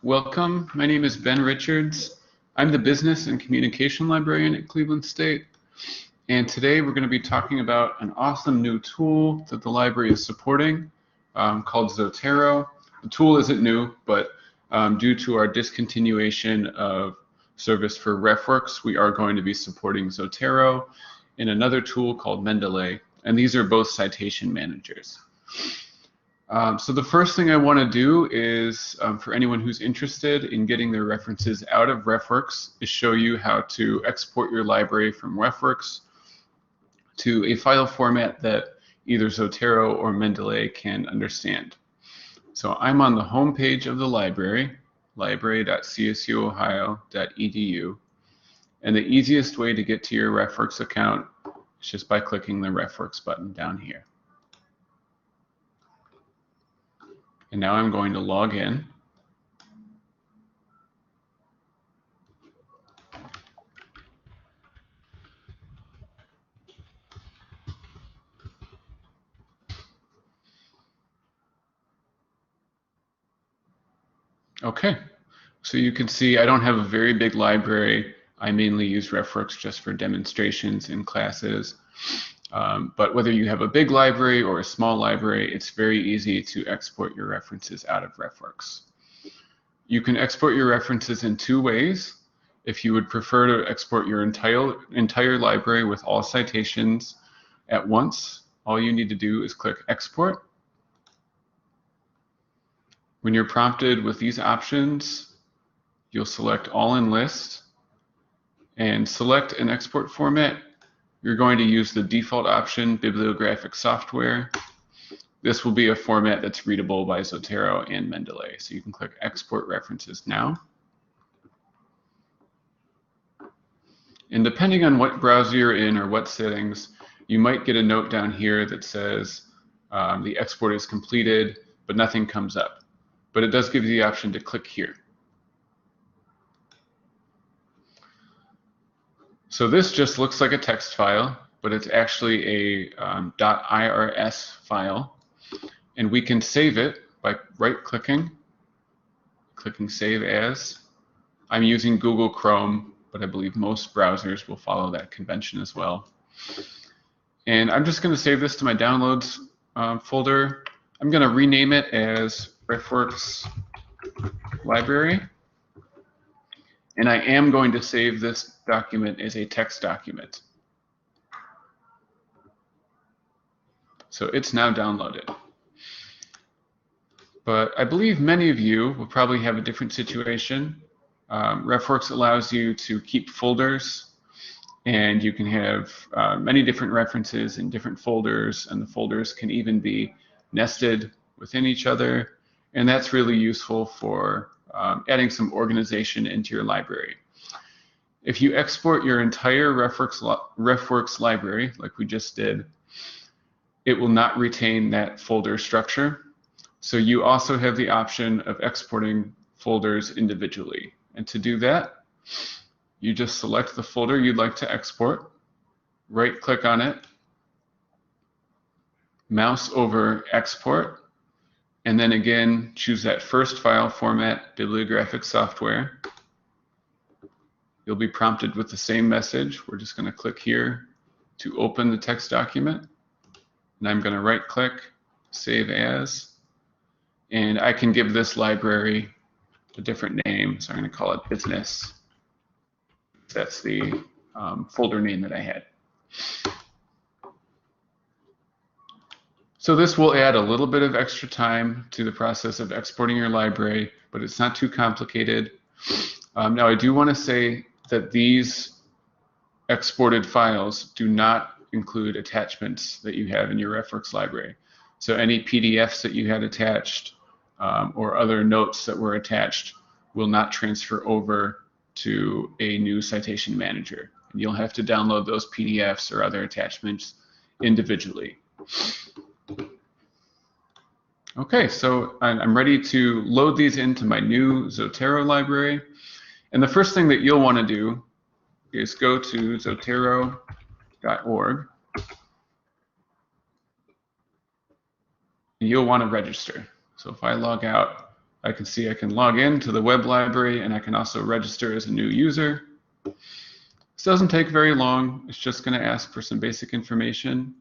Welcome. My name is Ben Richards. I'm the Business and Communication Librarian at Cleveland State. And today we're going to be talking about an awesome new tool that the library is supporting called Zotero. The tool isn't new, but due to our discontinuation of service for RefWorks, we are going to be supporting Zotero and another tool called Mendeley. And these are both citation managers. So the first thing I want to do is, for anyone who's interested in getting their references out of RefWorks, is show you how to export your library from RefWorks to a file format that either Zotero or Mendeley can understand. So I'm on the home page of the library, library.csuohio.edu, and the easiest way to get to your RefWorks account is just by clicking the RefWorks button down here. And now I'm going to log in. Okay, so you can see I don't have a very big library. I mainly use RefWorks just for demonstrations in classes. But whether you have a big library or a small library, it's very easy to export your references out of RefWorks. You can export your references in two ways. If you would prefer to export your entire library with all citations at once, all you need to do is click Export. When you're prompted with these options, you'll select All in List and select an export format. You're going to use the default option, bibliographic software. This will be a format that's readable by Zotero and Mendeley. So you can click Export References now. And depending on what browser you're in or what settings, you might get a note down here that says the export is completed, but nothing comes up. But it does give you the option to click here. So this just looks like a text file, but it's actually a .irs file. And we can save it by right-clicking, clicking Save As. I'm using Google Chrome, but I believe most browsers will follow that convention as well. And I'm just going to save this to my Downloads folder. I'm going to rename it as RefWorks Library. And I am going to save this document as a text document. So it's now downloaded. But I believe many of you will probably have a different situation. RefWorks allows you to keep folders, and you can have many different references in different folders, and the folders can even be nested within each other. And that's really useful for adding some organization into your library. If you export your entire RefWorks library, like we just did, it will not retain that folder structure. So you also have the option of exporting folders individually. And to do that, you just select the folder you'd like to export, right-click on it, mouse over Export, and then again, choose that first file format, bibliographic software. You'll be prompted with the same message. We're just going to click here to open the text document. And I'm going to right-click, Save As. And I can give this library a different name. So I'm going to call it Business. That's the folder name that I had. So this will add a little bit of extra time to the process of exporting your library, but it's not too complicated. Now I do want to say that these exported files do not include attachments that you have in your RefWorks library. So any PDFs that you had attached or other notes that were attached will not transfer over to a new citation manager. And you'll have to download those PDFs or other attachments individually. Okay, so I'm ready to load these into my new Zotero library. And the first thing that you'll want to do is go to zotero.org. You'll want to register. So if I log out, I can see I can log in to the web library, and I can also register as a new user. This doesn't take very long. It's just going to ask for some basic information.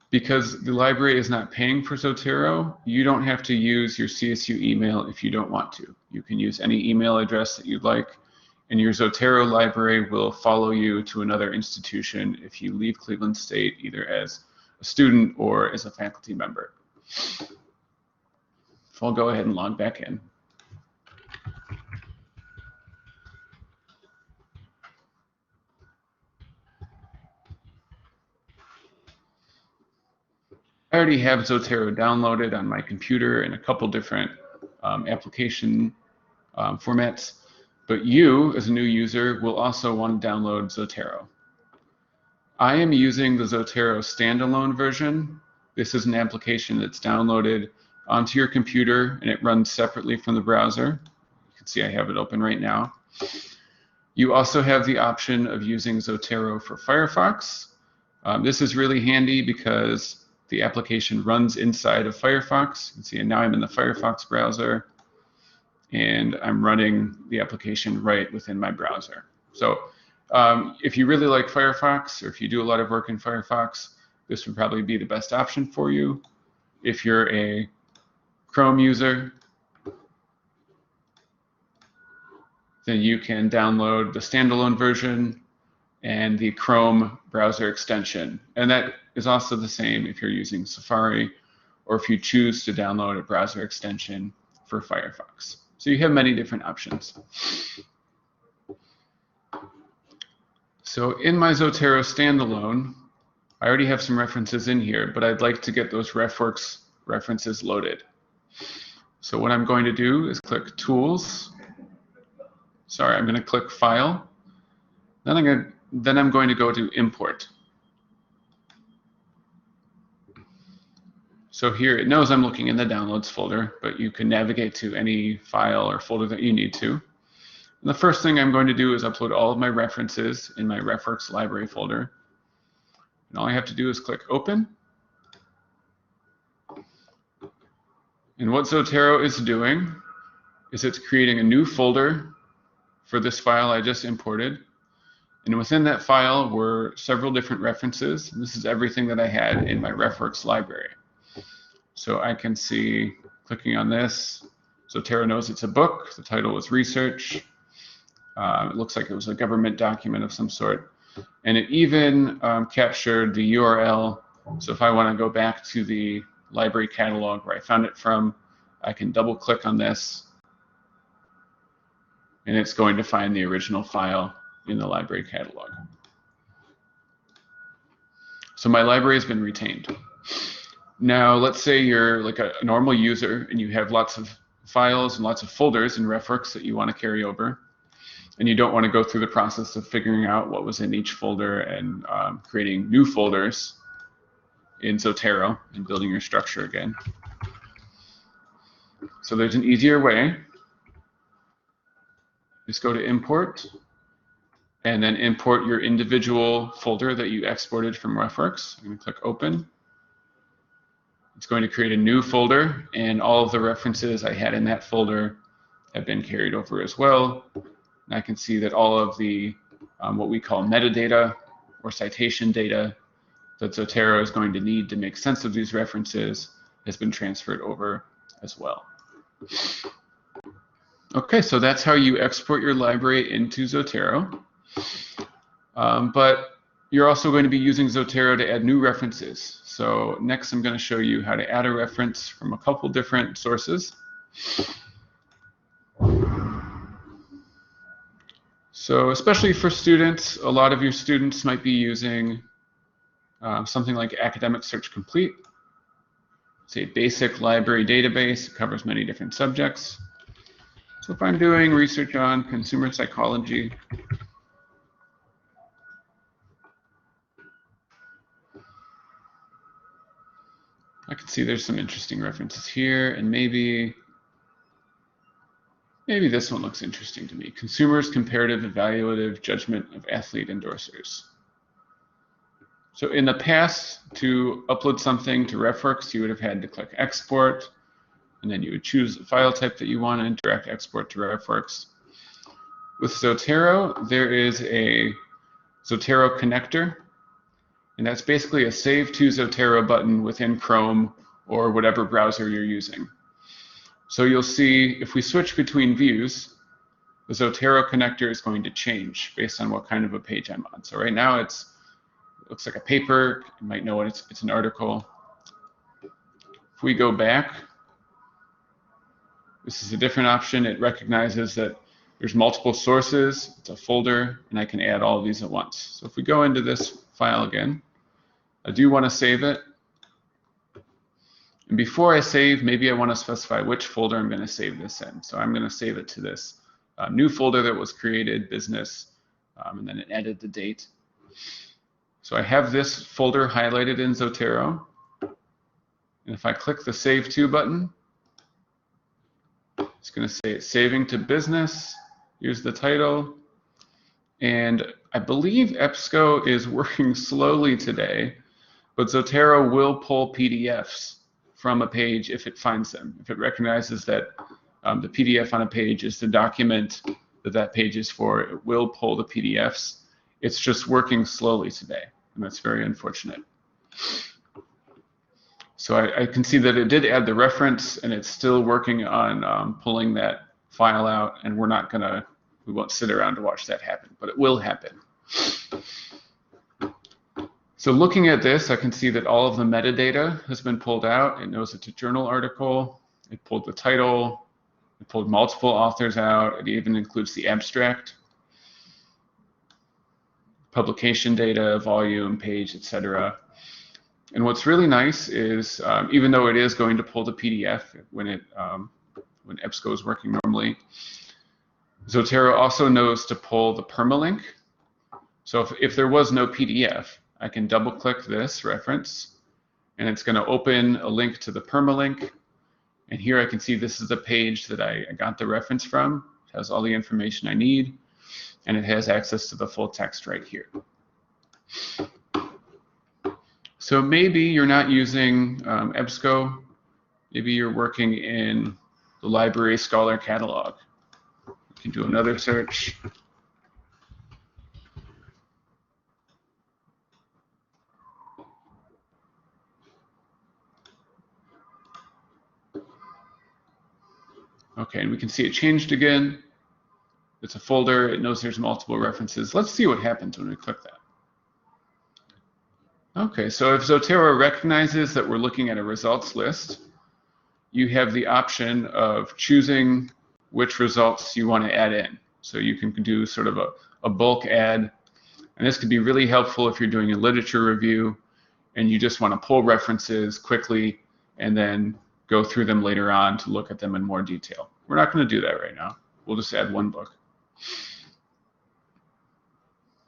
Because the library is not paying for Zotero, you don't have to use your CSU email if you don't want to. You can use any email address that you'd like, and your Zotero library will follow you to another institution if you leave Cleveland State, either as a student or as a faculty member. So I'll go ahead and log back in. I already have Zotero downloaded on my computer in a couple different application formats, but you, as a new user, will also want to download Zotero. I am using the Zotero standalone version. This is an application that's downloaded onto your computer, and it runs separately from the browser. You can see I have it open right now. You also have the option of using Zotero for Firefox. This is really handy because the application runs inside of Firefox. You can see now I'm in the Firefox browser, and I'm running the application right within my browser. So if you really like Firefox, or if you do a lot of work in Firefox, this would probably be the best option for you. If you're a Chrome user, then you can download the standalone version and the Chrome browser extension. And that is also the same if you're using Safari, or if you choose to download a browser extension for Firefox. So you have many different options. So in my Zotero standalone, I already have some references in here, but I'd like to get those RefWorks references loaded. So what I'm going to do is click Tools. Sorry, I'm going to click File. Then I'm going to go to Import. So here it knows I'm looking in the Downloads folder, but you can navigate to any file or folder that you need to. And the first thing I'm going to do is upload all of my references in my RefWorks library folder. And all I have to do is click Open. And what Zotero is doing is it's creating a new folder for this file I just imported. And within that file were several different references. And this is everything that I had in my RefWorks library. So I can see, clicking on this, Zotero knows it's a book. The title was Research. It looks like it was a government document of some sort. And it even captured the URL. So if I want to go back to the library catalog where I found it from, I can double click on this, and it's going to find the original file in the library catalog. So my library has been retained. Now let's say you're like a normal user and you have lots of files and lots of folders in RefWorks that you want to carry over, and you don't want to go through the process of figuring out what was in each folder and creating new folders in Zotero and building your structure again. So there's an easier way. Just go to Import, and then import your individual folder that you exported from RefWorks. I'm going to click Open. It's going to create a new folder, and all of the references I had in that folder have been carried over as well. And I can see that all of the what we call metadata or citation data that Zotero is going to need to make sense of these references has been transferred over as well. Okay, so that's how you export your library into Zotero. But you're also going to be using Zotero to add new references. So next I'm going to show you how to add a reference from a couple different sources. So especially for students, a lot of your students might be using something like Academic Search Complete. It's a basic library database. It covers many different subjects. So if I'm doing research on consumer psychology, I can see there's some interesting references here, and maybe this one looks interesting to me. Consumers' Comparative Evaluative Judgment of Athlete Endorsers. So in the past, to upload something to RefWorks, you would have had to click Export, and then you would choose the file type that you want and direct export to RefWorks. With Zotero, there is a Zotero connector, and that's basically a Save to Zotero button within Chrome or whatever browser you're using. So you'll see if we switch between views, the Zotero connector is going to change based on what kind of a page I'm on. So right now it looks like a paper. You might know it's an article. If we go back, this is a different option. It recognizes that there's multiple sources, it's a folder, and I can add all of these at once. So if we go into this file again, I do want to save it. And before I save, maybe I want to specify which folder I'm going to save this in. So I'm going to save it to this new folder that was created, business, and then it added the date. So I have this folder highlighted in Zotero. And if I click the Save To button, it's going to say it's saving to business. Here's the title. And I believe EBSCO is working slowly today, but Zotero will pull PDFs from a page if it finds them. If it recognizes that the PDF on a page is the document that that page is for, it will pull the PDFs. It's just working slowly today, and that's very unfortunate. So I can see that it did add the reference, and it's still working on pulling that file out, and we won't sit around to watch that happen, but it will happen. So looking at this, I can see that all of the metadata has been pulled out. It knows it's a journal article. It pulled the title. It pulled multiple authors out. It even includes the abstract, publication data, volume, page, etc. And what's really nice is, even though it is going to pull the PDF when EBSCO is working normally, Zotero also knows to pull the permalink. So if there was no PDF, I can double-click this reference, and it's going to open a link to the permalink. And here I can see this is the page that I got the reference from. It has all the information I need, and it has access to the full text right here. So maybe you're not using EBSCO. Maybe you're working in the Library Scholar Catalog. You can do another search. Okay, and we can see it changed again. It's a folder. It knows there's multiple references. Let's see what happens when we click that. Okay, so if Zotero recognizes that we're looking at a results list, you have the option of choosing which results you want to add in. So you can do sort of a bulk add, and this could be really helpful if you're doing a literature review and you just want to pull references quickly and then go through them later on to look at them in more detail. We're not going to do that right now. We'll just add one book.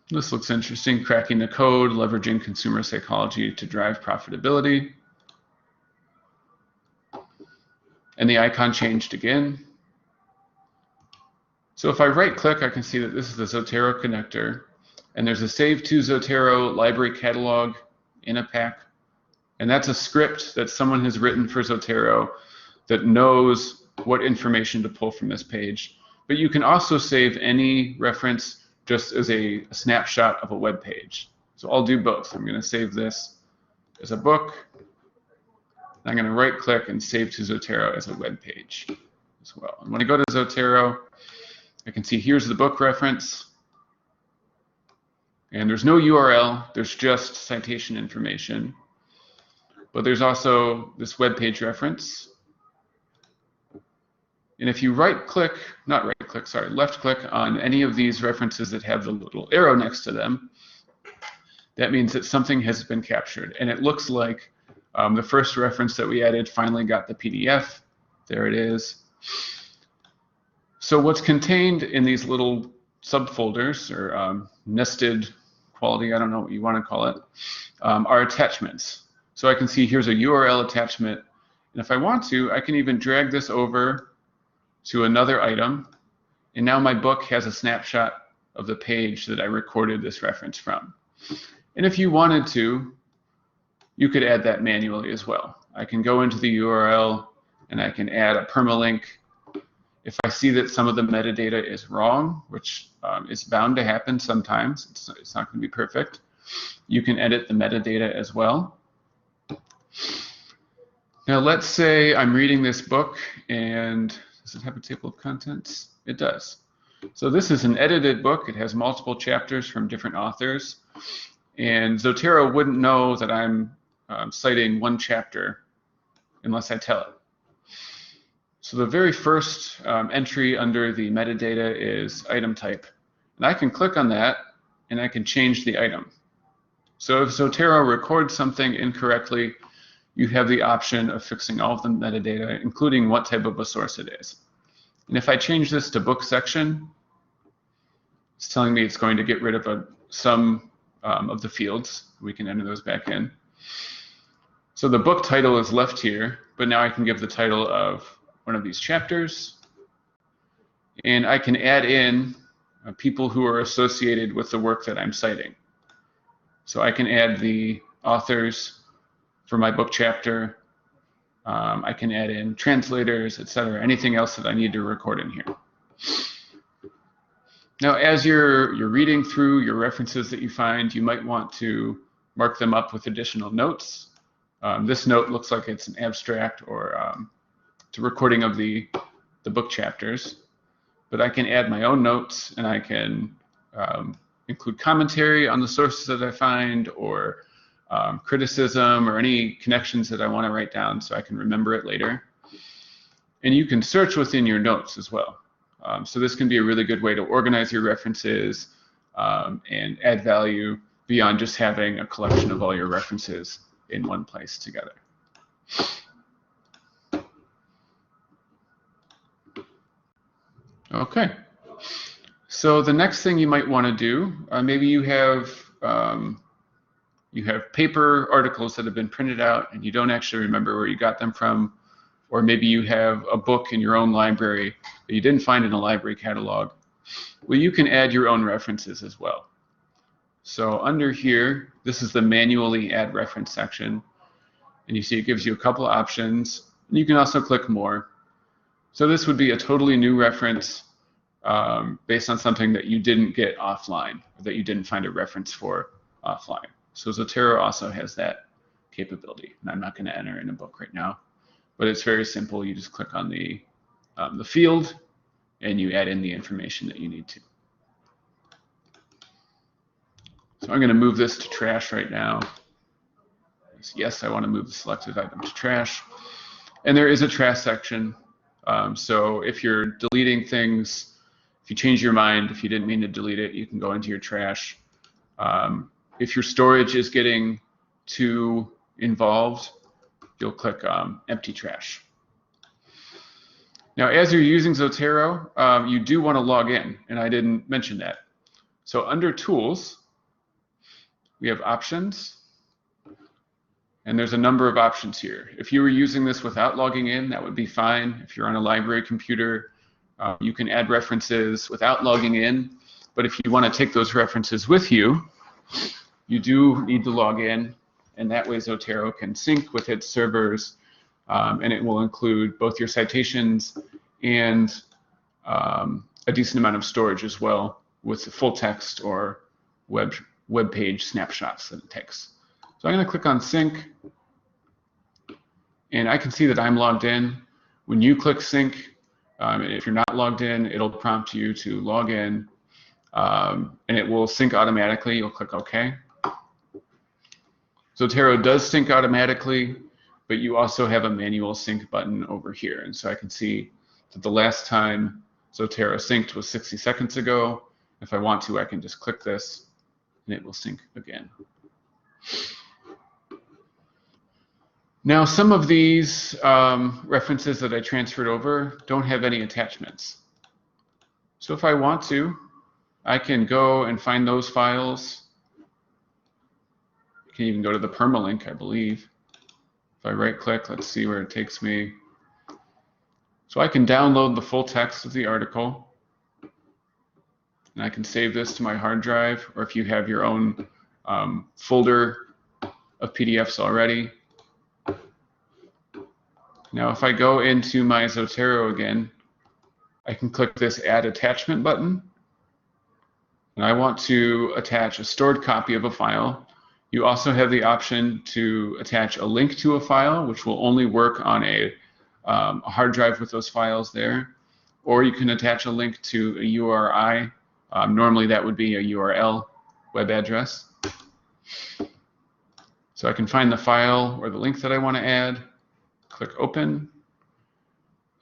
This looks interesting, cracking the code, leveraging consumer psychology to drive profitability. And the icon changed again. So if I right-click, I can see that this is the Zotero connector, and there's a Save to Zotero library catalog in a pack. And that's a script that someone has written for Zotero that knows what information to pull from this page. But you can also save any reference just as a snapshot of a web page. So I'll do both. I'm going to save this as a book. I'm going to right-click and save to Zotero as a web page as well. And when I go to Zotero, I can see here's the book reference. And there's no URL. There's just citation information. But there's also this web page reference. And if you left-click on any of these references that have the little arrow next to them, that means that something has been captured. And it looks like the first reference that we added finally got the PDF. There it is. So what's contained in these little subfolders, or nested quality, I don't know what you want to call it, are attachments. So I can see here's a URL attachment. And if I want to, I can even drag this over to another item. And now my book has a snapshot of the page that I recorded this reference from. And if you wanted to, you could add that manually as well. I can go into the URL, and I can add a permalink. If I see that some of the metadata is wrong, which is bound to happen sometimes, it's not going to be perfect, you can edit the metadata as well. Now let's say I'm reading this book, and does it have a table of contents? It does. So this is an edited book. It has multiple chapters from different authors, and Zotero wouldn't know that I'm citing one chapter unless I tell it. So the very first entry under the metadata is item type. And I can click on that and I can change the item. So if Zotero records something incorrectly, you have the option of fixing all of the metadata, including what type of a source it is. And if I change this to book section, it's telling me it's going to get rid of some of the fields. We can enter those back in. So the book title is left here, but now I can give the title of one of these chapters, and I can add in people who are associated with the work that I'm citing. So I can add the authors for my book chapter. I can add in translators, etc., anything else that I need to record in here. Now, as you're reading through your references that you find, you might want to mark them up with additional notes. This note looks like it's an abstract or it's a recording of the book chapters, but I can add my own notes, and I can include commentary on the sources that I find, or criticism, or any connections that I want to write down so I can remember it later. And you can search within your notes as well. So this can be a really good way to organize your references and add value beyond just having a collection of all your references in one place together. Okay, so the next thing you might want to do, maybe you have paper articles that have been printed out and you don't actually remember where you got them from, or maybe you have a book in your own library that you didn't find in a library catalog. Well, you can add your own references as well. So under here, this is the manually add reference section, and you see it gives you a couple options, and you can also click more. So this would be a totally new reference based on something that you didn't get offline, or that you didn't find a reference for offline. So Zotero also has that capability, and I'm not going to enter in a book right now, but it's very simple. You just click on the field, and you add in the information that you need to. So I'm going to move this to trash right now. Yes, I want to move the selected item to trash. And there is a trash section. So if you're deleting things, if you change your mind, if you didn't mean to delete it, you can go into your trash. If your storage is getting too involved, you'll click empty trash. Now, as you're using Zotero, you do want to log in, and I didn't mention that. So under Tools, we have Options, and there's a number of options here. If you were using this without logging in, that would be fine. If you're on a library computer, you can add references without logging in, but if you want to take those references with you, you do need to log in, and that way Zotero can sync with its servers, and it will include both your citations and a decent amount of storage as well, with the full text or web page snapshots that it takes. So I'm going to click on sync, and I can see that I'm logged in. When you click sync, if you're not logged in, it'll prompt you to log in, and it will sync automatically. You'll click OK. Zotero does sync automatically, but you also have a manual sync button over here. And so I can see that the last time Zotero synced was 60 seconds ago. If I want to, I can just click this, and it will sync again. Now, some of these references that I transferred over don't have any attachments. So if I want to, I can go and find those files. I can even go to the permalink, I believe. If I right-click, let's see where it takes me. So I can download the full text of the article, and I can save this to my hard drive, or if you have your own folder of PDFs already, Now, if I go into my Zotero again, I can click this Add Attachment button. And I want to attach a stored copy of a file. You also have the option to attach a link to a file, which will only work on a hard drive with those files there. Or you can attach a link to a URI. Normally that would be a URL web address. So I can find the file or the link that I want to add, click Open,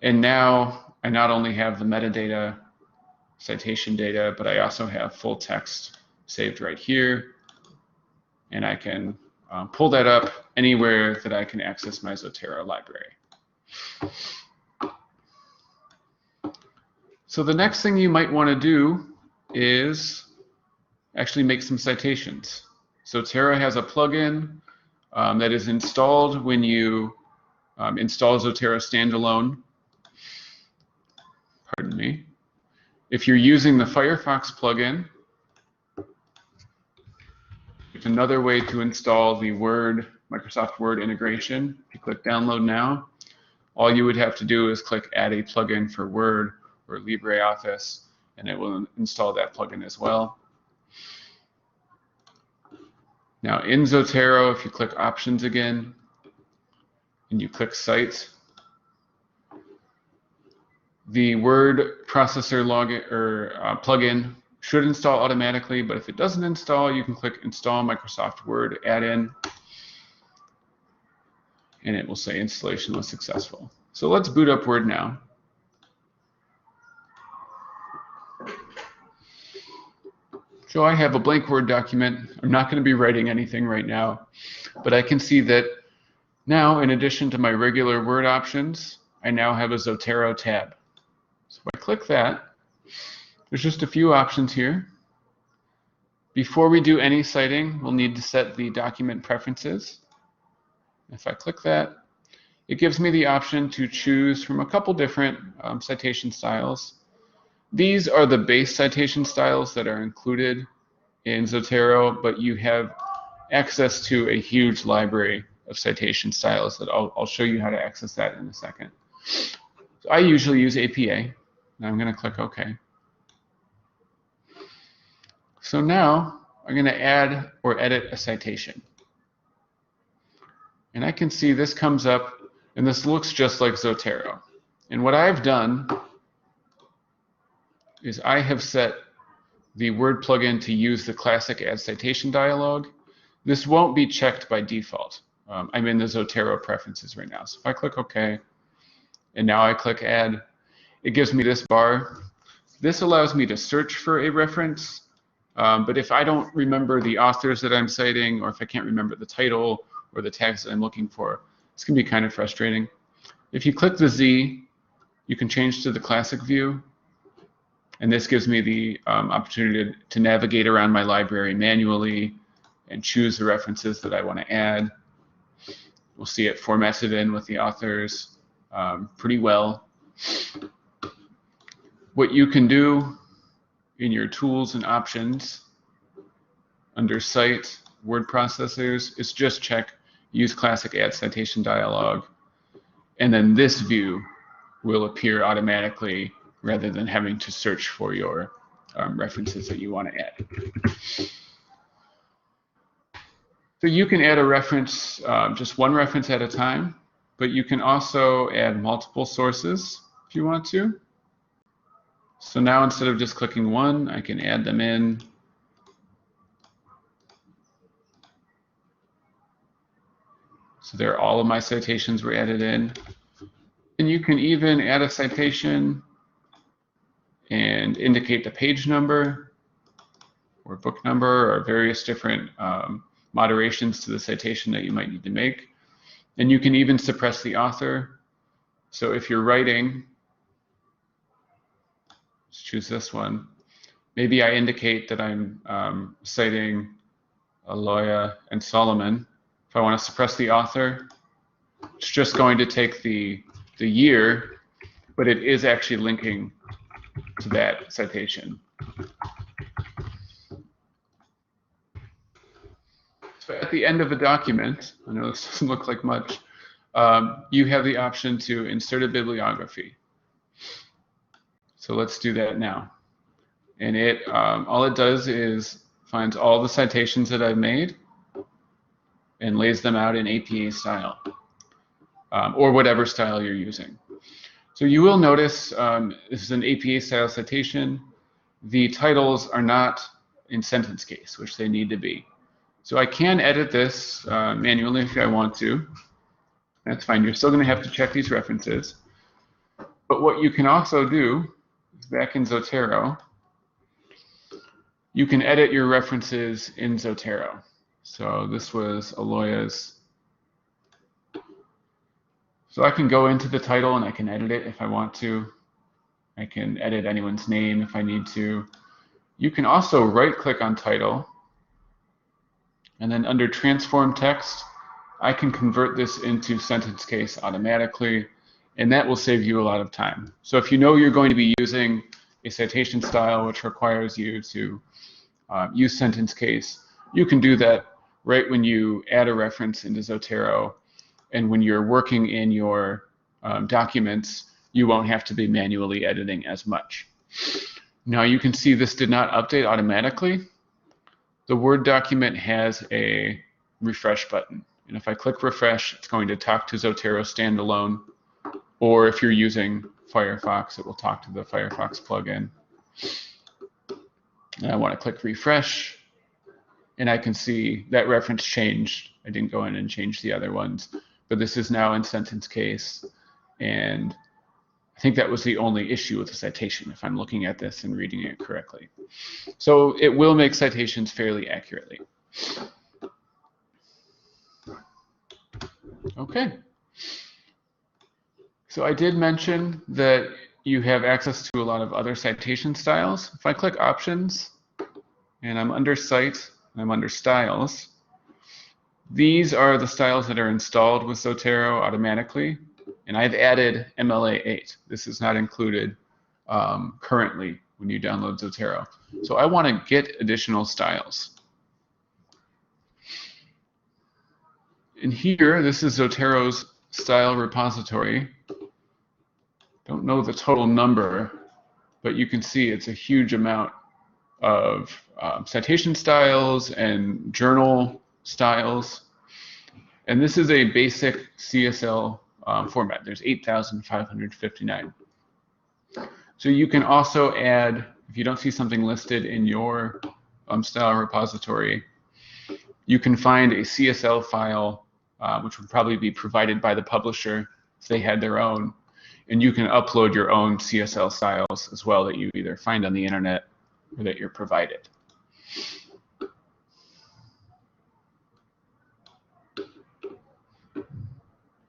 and now I not only have the metadata, citation data, but I also have full text saved right here, and I can pull that up anywhere that I can access my Zotero library. So the next thing you might want to do is actually make some citations. Zotero has a plugin that is installed when you install Zotero standalone. Pardon me. If you're using the Firefox plugin, it's another way to install the Microsoft Word integration. If you click Download Now, all you would have to do is click Add a plugin for Word or LibreOffice, and it will install that plugin as well. Now in Zotero, if you click Options again, and you click Cite, the word processor plugin should install automatically, but if it doesn't install, you can click Install Microsoft Word Add-in, and it will say installation was successful. So let's boot up Word now. So I have a blank Word document. I'm not going to be writing anything right now, but I can see that now, in addition to my regular Word options, I now have a Zotero tab. So if I click that, there's just a few options here. Before we do any citing, we'll need to set the document preferences. If I click that, it gives me the option to choose from a couple different citation styles. These are the base citation styles that are included in Zotero, but you have access to a huge library of citation styles that I'll show you how to access that in a second. So I usually use APA, and I'm going to click OK. So now I'm going to add or edit a citation. And I can see this comes up, and this looks just like Zotero. And what I've done is I have set the Word plugin to use the classic Add Citation dialog. This won't be checked by default. I'm in the Zotero preferences right now. So if I click OK, and now I click Add, it gives me this bar. This allows me to search for a reference, but if I don't remember the authors that I'm citing, or if I can't remember the title or the tags that I'm looking for, this can be kind of frustrating. If you click the Z, you can change to the classic view, and this gives me the opportunity to navigate around my library manually and choose the references that I want to add. We'll see it formatted in with the authors pretty well. What you can do in your tools and options under Cite, Word Processors, is just check Use Classic Add Citation Dialog, and then this view will appear automatically rather than having to search for your references that you want to add. So you can add a reference, just one reference at a time, but you can also add multiple sources if you want to. So now instead of just clicking one, I can add them in. So there, all of my citations were added in. And you can even add a citation and indicate the page number or book number or various different moderations to the citation that you might need to make. And you can even suppress the author. So if you're writing, let's choose this one. Maybe I indicate that I'm citing Aloya and Solomon. If I want to suppress the author, it's just going to take the year, but it is actually linking to that citation. So at the end of a document, I know this doesn't look like much, you have the option to insert a bibliography. So let's do that now. And all it does is finds all the citations that I've made and lays them out in APA style, or whatever style you're using. So you will notice this is an APA style citation. The titles are not in sentence case, which they need to be. So I can edit this manually if I want to. That's fine. You're still going to have to check these references. But what you can also do is back in Zotero, you can edit your references in Zotero. So this was Aloya's. So I can go into the title and I can edit it if I want to. I can edit anyone's name if I need to. You can also right-click on title, and then under transform text, I can convert this into sentence case automatically, and that will save you a lot of time. So if you know you're going to be using a citation style which requires you to use sentence case, you can do that right when you add a reference into Zotero, and when you're working in your documents, you won't have to be manually editing as much. Now you can see this did not update automatically. The Word document has a refresh button. And if I click refresh, it's going to talk to Zotero standalone. Or if you're using Firefox, it will talk to the Firefox plugin. And I want to click refresh. And I can see that reference changed. I didn't go in and change the other ones. But this is now in sentence case. And I think that was the only issue with the citation, if I'm looking at this and reading it correctly. So it will make citations fairly accurately. Okay. So I did mention that you have access to a lot of other citation styles. If I click options and I'm under cite and I'm under styles, these are the styles that are installed with Zotero automatically. And I've added MLA8. This is not included currently when you download Zotero. So I want to get additional styles. And here, this is Zotero's style repository. Don't know the total number, but you can see it's a huge amount of citation styles and journal styles. And this is a basic CSL format. There's 8,559. So you can also add, if you don't see something listed in your style repository, you can find a CSL file, which would probably be provided by the publisher if they had their own, and you can upload your own CSL styles as well that you either find on the internet or that you're provided.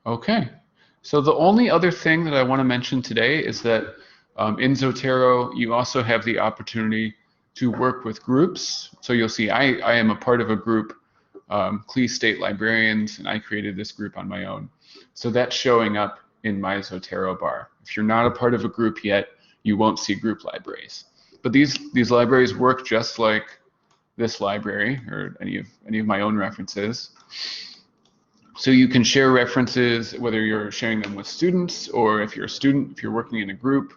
Okay. So the only other thing that I want to mention today is that in Zotero, you also have the opportunity to work with groups. So you'll see I am a part of a group, CLE State Librarians, and I created this group on my own. So that's showing up in my Zotero bar. If you're not a part of a group yet, you won't see group libraries. But these libraries work just like this library or any of my own references. So you can share references, whether you're sharing them with students or if you're a student, if you're working in a group,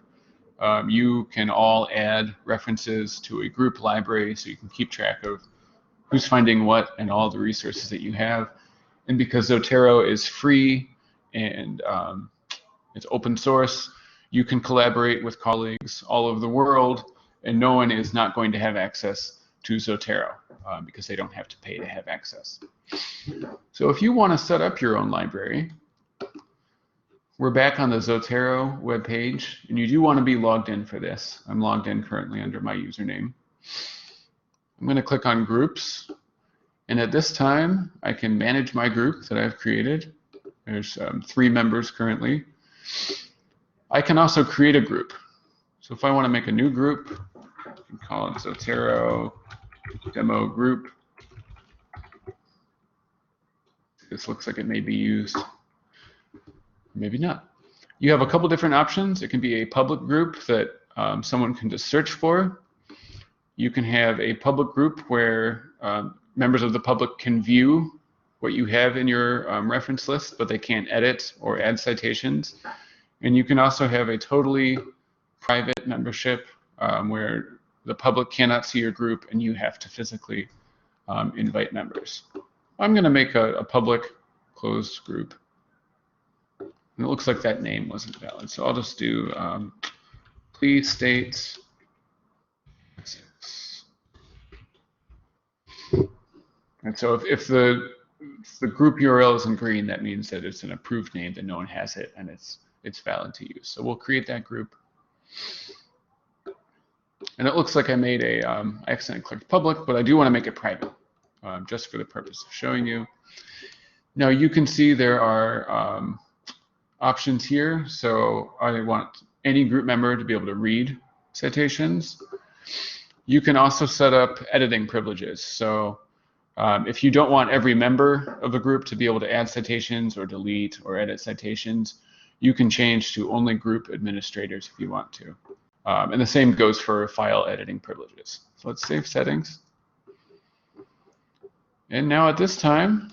you can all add references to a group library so you can keep track of who's finding what and all the resources that you have. And because Zotero is free and it's open source, you can collaborate with colleagues all over the world, and no one is not going to have access to Zotero because they don't have to pay to have access. So if you want to set up your own library, we're back on the Zotero webpage, and you do want to be logged in for this. I'm logged in currently under my username. I'm going to click on groups, and at this time I can manage my group that I've created. There's 3 members currently. I can also create a group. So if I want to make a new group, I can call it Zotero Demo Group. This looks like it may be used, maybe not. You have a couple different options. It can be a public group that someone can just search for. You can have a public group where members of the public can view what you have in your reference list, but they can't edit or add citations. And you can also have a totally private membership where the public cannot see your group and you have to physically invite members. I'm going to make a public closed group. And it looks like that name wasn't valid. So I'll just do please state basics. And so if the group URL is in green, that means that it's an approved name, that no one has it, and it's valid to use. So we'll create that group. And it looks like I made I accidentally clicked public, but I do want to make it private, just for the purpose of showing you. Now you can see there are options here. So I want any group member to be able to read citations. You can also set up editing privileges. So if you don't want every member of a group to be able to add citations or delete or edit citations, you can change to only group administrators if you want to. And the same goes for file editing privileges. So let's save settings. And now at this time,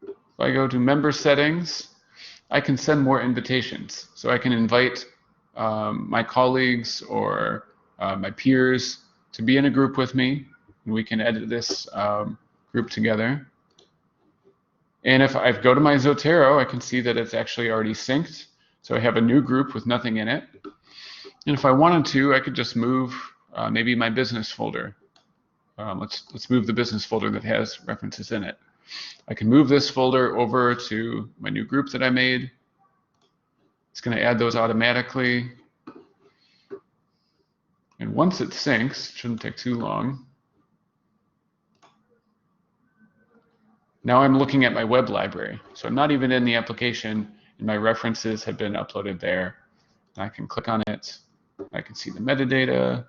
if I go to member settings, I can send more invitations. So I can invite my colleagues or my peers to be in a group with me, and we can edit this group together. And if I go to my Zotero, I can see that it's actually already synced. So I have a new group with nothing in it. And if I wanted to, I could just move maybe my business folder. Let's move the business folder that has references in it. I can move this folder over to my new group that I made. It's going to add those automatically. And once it syncs, it shouldn't take too long. Now I'm looking at my web library. So I'm not even in the application, and my references have been uploaded there. And I can click on it. I can see the metadata.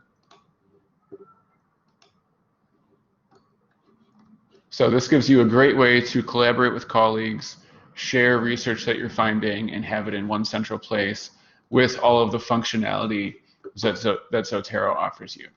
So this gives you a great way to collaborate with colleagues, share research that you're finding, and have it in one central place with all of the functionality that Zotero offers you.